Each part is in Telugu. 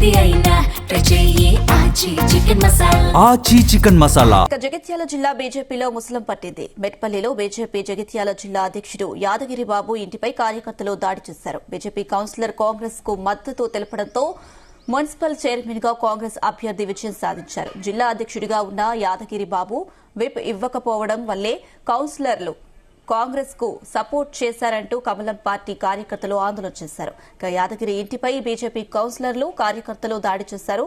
ఆచి చికెన్ మసాలా. జగిత్యాల జిల్లా బీజేపీలో ముసలం పట్టింది. మెట్పల్లిలో బీజేపీ జగిత్యాల జిల్లా అధ్యక్షుడు యాదగిరి బాబు ఇంటిపై కార్యకర్తలు దాడి చేశారు. బీజేపీ కౌన్సిలర్ కాంగ్రెస్ కు మద్దతు తెలపడంతో మున్సిపల్ చైర్మన్ గా కాంగ్రెస్ అభ్యర్థి విజయం సాధించారు. జిల్లా అధ్యక్షుడిగా ఉన్న యాదగిరి బాబు విప్ ఇవ్వకపోవడం వల్లే కౌన్సిలర్లు కాంగ్రెస్ కు సపోర్ట్ చేశారంటూ కమలం పార్టీ కార్యకర్తలు ఆందోళన చేశారు. యాదగిరి ఇంటిపై బీజేపీ కౌన్సిలర్లు కార్యకర్తలు దాడి చేశారు.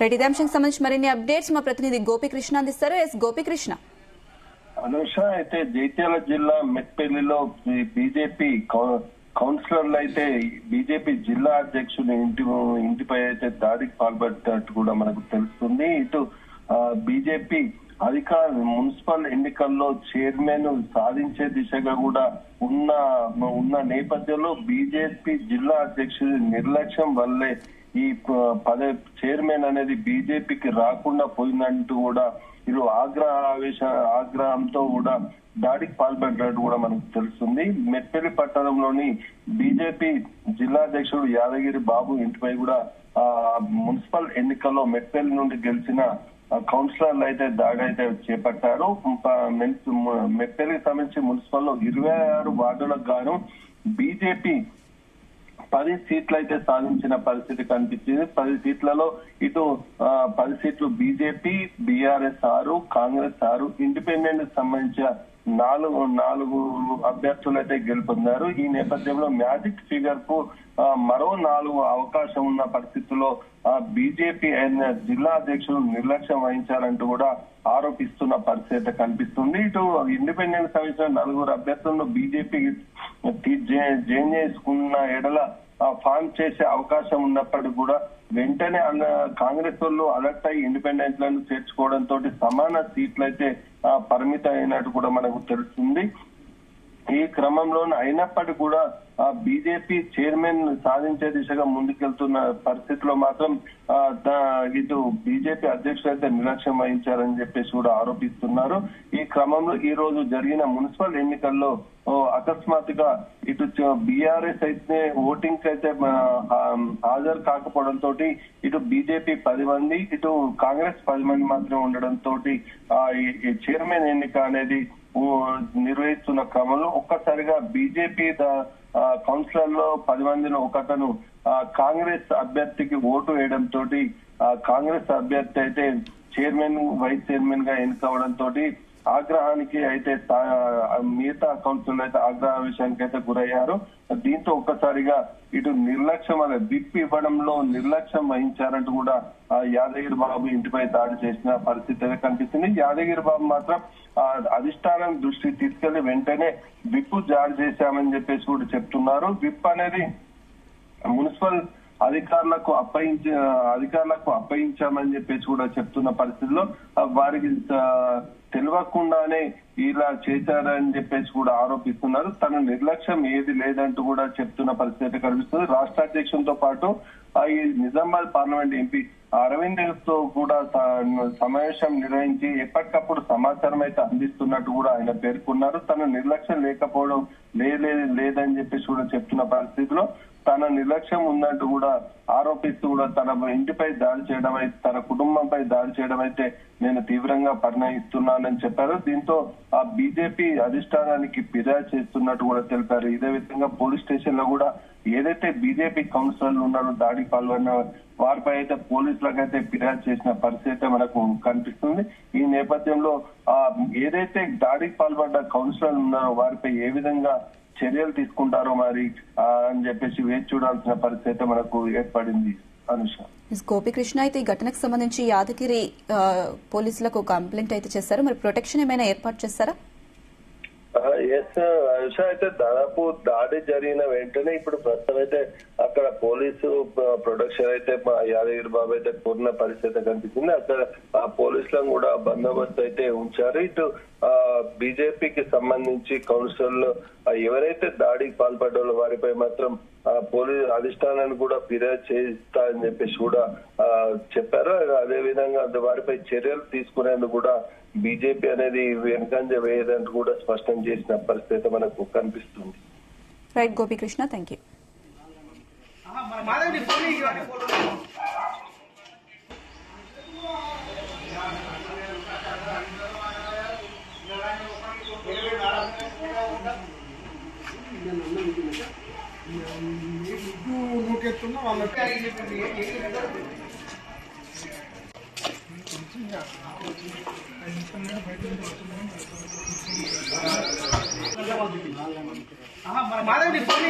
ఇదే అంశానికి సంబంధించి మరిన్ని అప్డేట్స్ మా ప్రతినిధి గోపీకృష్ణ అందిస్తారు. గోపీకృష్ణ. అనుష, అయితే జగిత్యాల జిల్లా మెట్పల్లిలో బీజేపీ కౌన్సిలర్లు అయితే బీజేపీ జిల్లా అధ్యక్షుని ఇంటిపై అయితే దాడికి పాల్పడ్డట్టు కూడా మనకు తెలుస్తుంది. ఇటు బీజేపీ మున్సిపల్ ఎన్నికల్లో చైర్మన్ సాధించే దిశగా కూడా ఉన్న నేపథ్యంలో బీజేపీ జిల్లా అధ్యక్షుడి నిర్లక్ష్యం వల్లే ఈ చైర్మన్ అనేది బీజేపీకి రాకుండా పోయిందంటూ కూడా ఇరు ఆగ్రహంతో కూడా దాడికి పాల్పడినట్టు కూడా మనకు తెలుస్తుంది. మెట్పల్లి పట్టణంలోని బీజేపీ జిల్లా అధ్యక్షుడు యాదగిరి బాబు ఇంటిపై కూడా మున్సిపల్ ఎన్నికల్లో మెట్పల్లి నుండి గెలిచిన కౌన్సిలర్లు అయితే దాడి అయితే చేపట్టారు. మెట్పల్లికి సంబంధించి మున్సిపల్ లో 26 వార్డులకు గాను బీజేపీ 10 సీట్లు అయితే సాధించిన పరిస్థితి కనిపించింది. 10 సీట్లలో ఇటు 10 సీట్లు బీజేపీ, బీఆర్ఎస్ 6, కాంగ్రెస్ 6, ఇండిపెండెంట్ సంబంధించిన 4 అభ్యర్థులు అయితే గెలుపొందారు. ఈ నేపథ్యంలో మ్యాజిక్ ఫిగర్ కు మరో 4 అవకాశం ఉన్న పరిస్థితుల్లో బీజేపీ అయిన జిల్లా అధ్యక్షులు నిర్లక్ష్యం వహించారంటూ కూడా ఆరోపిస్తున్న పరిస్థితి కనిపిస్తుంది. ఇటు ఇండిపెండెంట్ సంబంధించిన 4 అభ్యర్థులను బీజేపీ జాయిన్ చేసుకున్న ఎడల ఫామ్ చేసే అవకాశం ఉన్నప్పటికీ కూడా వెంటనే కాంగ్రెస్ వాళ్ళు అలర్ట్ అయ్యి ఇండిపెండెంట్లను చేర్చుకోవడంతో సమాన సీట్లు అయితే పరిమితం అయినట్టు కూడా మనకు తెలుస్తుంది. ఈ క్రమంలో అయినప్పటికీ కూడా బీజేపీ చైర్మన్ సాధించే దిశగా ముందుకెళ్తున్న పరిస్థితిలో మాత్రం ఇటు బీజేపీ అధ్యక్షులు అయితే నిర్లక్ష్యం వహించారని చెప్పేసి కూడా ఆరోపిస్తున్నారు. ఈ క్రమంలో ఈ రోజు జరిగిన మున్సిపల్ ఎన్నికల్లో అకస్మాత్తుగా ఇటు బీఆర్ఎస్ అయితే ఓటింగ్ అయితే హాజరు కాకపోవడంతో ఇటు బీజేపీ 10 మంది, ఇటు కాంగ్రెస్ 10 మంది మాత్రమే ఉండడంతో ఈ చైర్మన్ ఎన్నిక అనేది నిర్వహిస్తున్న క్రమంలో ఒక్కసారిగా బీజేపీ కౌన్సిలర్ లో 10 మందిలో ఒకతను కాంగ్రెస్ అభ్యర్థికి ఓటు వేయడంతో కాంగ్రెస్ అభ్యర్థి అయితే చైర్మన్, వైస్ చైర్మన్ గా ఎన్నికవడంతో ఆగ్రహానికి అయితే మిగతా కౌన్సిలర్లు అయితే ఆగ్రహానికి అయితే గురయ్యారు. దీంతో ఒక్కసారిగా ఇటు నిర్లక్ష్యం విప్ ఇవ్వడంలో నిర్లక్ష్యం వహించారంటూ కూడా యాదగిరి బాబు ఇంటిపై దాడి చేసిన పరిస్థితి కనిపిస్తుంది. యాదగిరి బాబు మాత్రం అధిష్టానం దృష్టికి తీసుకెళ్లి వెంటనే విప్ జారీ చేశామని చెప్పేసి కూడా చెప్తున్నారు. విప్ అనేది మున్సిపల్ అధికారులకు అప్పగించామని చెప్పేసి కూడా చెప్తున్న పరిస్థితుల్లో వారికి తెలియకుండానే ఇలా చేశారని చెప్పేసి కూడా ఆరోపిస్తున్నారు. తన నిర్లక్ష్యం ఏది లేదంటూ కూడా చెప్తున్న పరిస్థితి కనిపిస్తుంది. రాష్ట్ర అధ్యక్షులతో పాటు ఈ నిజామాబాద్ పార్లమెంట్ ఎంపీ అరవింద్ తో కూడా సమావేశం నిర్వహించి ఎప్పటికప్పుడు సమాచారం అయితే అందిస్తున్నట్టు కూడా ఆయన పేర్కొన్నారు. తన నిర్లక్ష్యం లేకపోవడం లేదని చెప్పేసి కూడా చెప్తున్న పరిస్థితిలో తన నిర్లక్ష్యం ఉందంటూ కూడా ఆరోపిస్తూ కూడా తన ఇంటిపై దాడి చేయడం అయితే, తన కుటుంబంపై దాడి చేయడం అయితే నేను తీవ్రంగా పరిణయిస్తున్నానని చెప్పారు. దీంతో ఆ బీజేపీ అధిష్టానానికి ఫిర్యాదు చేస్తున్నట్టు కూడా తెలిపారు. ఇదే విధంగా పోలీస్ స్టేషన్ లో కూడా ఏదైతే బీజేపీ కౌన్సిలర్లు ఉన్నారో దాడికి పాల్గొన్న వారిపై అయితే పోలీసులకు అయితే ఫిర్యాదు చేసిన పరిస్థితి మనకు కనిపిస్తుంది. ఈ నేపథ్యంలో ఏదైతే దాడికి పాల్పడ్డ కౌన్సిలర్లు ఉన్నారో వారిపై ఏ విధంగా చర్యలు తీసుకుంటారో మరి అని చెప్పేసి వేచి చూడాల్సిన పరిస్థితి మనకు ఏర్పడింది. అనుష. గోపీకృష్ణ, అయితే ఈ ఘటనకు సంబంధించి యాదగిరి పోలీసులకు కంప్లైంట్ అయితే చేశారు. మరి ప్రొటెక్షన్ ఏమైనా ఏర్పాటు చేస్తారా? ఎస్ అనుష, అయితే దాదాపు దాడి జరిగిన వెంటనే ఇప్పుడు ప్రస్తుతం అయితే అక్కడ పోలీసు ప్రొటెక్షన్ అయితే మా యాదగిరి బాబు అయితే పూర్ణ పరిస్థితి కనిపించింది. అక్కడ ఆ పోలీసులను కూడా బందోబస్తు అయితే ఉంచారు. ఇటు బీజేపీకి సంబంధించి కౌన్సిలర్లు ఎవరైతే దాడికి పాల్పడ్డారో వారిపై మాత్రం పోలీసు అధిష్టానాన్ని కూడా ఫిర్యాదు చేస్తా అని చెప్పేసి కూడా చెప్పారు. అదే విధంగా వారిపై చర్యలు తీసుకునేందుకు కూడా బీజేపీ అనేది వెనుకంజ వేయదంటూ కూడా స్పష్టం చేసిన పరిస్థితి మనకు కనిపిస్తుంది. Right Gopikrishna, thank you. Madhavi phone